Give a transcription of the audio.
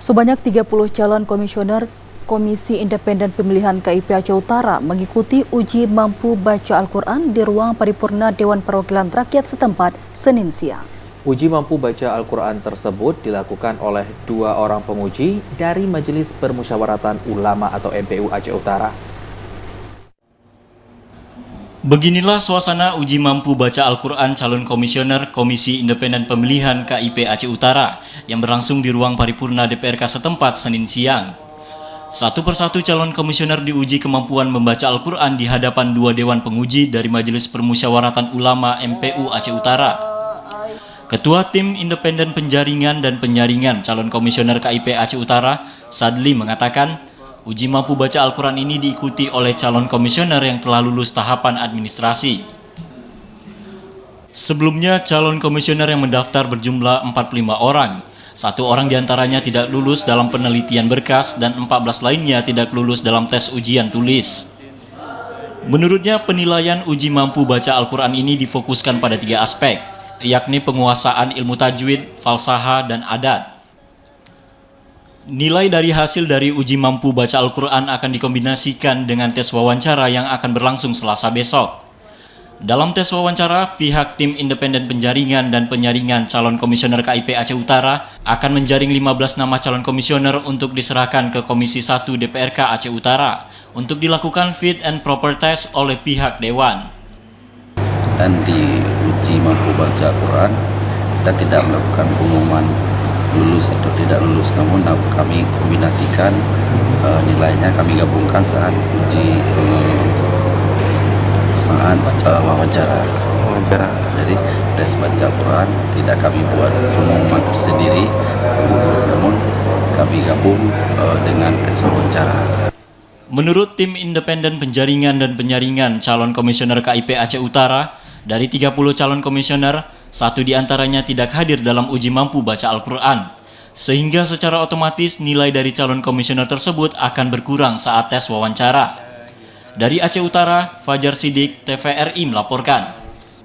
Sebanyak 30 calon komisioner Komisi Independen Pemilihan KIP Aceh Utara mengikuti uji mampu baca Al-Quran di ruang paripurna Dewan Perwakilan Rakyat setempat Senin siang. Uji mampu baca Al-Quran tersebut dilakukan oleh 2 orang penguji dari Majelis Permusyawaratan Ulama atau MPU Aceh Utara. Beginilah suasana uji mampu baca Al-Quran calon komisioner Komisi Independen Pemilihan KIP Aceh Utara yang berlangsung di ruang paripurna DPRK setempat Senin siang. Satu persatu calon komisioner diuji kemampuan membaca Al-Quran di hadapan 2 dewan penguji dari Majelis Permusyawaratan Ulama MPU Aceh Utara. Ketua Tim Independen Penjaringan dan Penyaringan calon komisioner KIP Aceh Utara, Sadli, mengatakan uji mampu baca Al-Quran ini diikuti oleh calon komisioner yang telah lulus tahapan administrasi. Sebelumnya, calon komisioner yang mendaftar berjumlah 45 orang. 1 orang diantaranya tidak lulus dalam penelitian berkas dan 14 lainnya tidak lulus dalam tes ujian tulis. Menurutnya, penilaian uji mampu baca Al-Quran ini difokuskan pada 3 aspek, yakni penguasaan ilmu tajwid, falsafah, dan adat. Nilai dari hasil dari uji mampu baca Al-Quran akan dikombinasikan dengan tes wawancara yang akan berlangsung Selasa besok. Dalam tes wawancara, pihak Tim Independen Penjaringan dan Penyaringan calon komisioner KIP Aceh Utara akan menjaring 15 nama calon komisioner untuk diserahkan ke Komisi 1 DPRK Aceh Utara untuk dilakukan fit and proper test oleh pihak Dewan. Dan di uji mampu baca Al-Quran, kita tidak melakukan pengumuman lulus atau tidak lulus, namun kami kombinasikan nilainya, kami gabungkan saat uji wawancara. Jadi tes baca Al-Quran tidak kami buat pengumuman tersendiri, namun kami gabung dengan tes wawancara. Menurut Tim Independen Penjaringan dan Penyaringan calon komisioner KIP Aceh Utara, dari 30 calon komisioner, 1 diantaranya tidak hadir dalam uji mampu baca Al-Quran, sehingga secara otomatis nilai dari calon komisioner tersebut akan berkurang saat tes wawancara. Dari Aceh Utara, Fajar Sidik, TVRI melaporkan.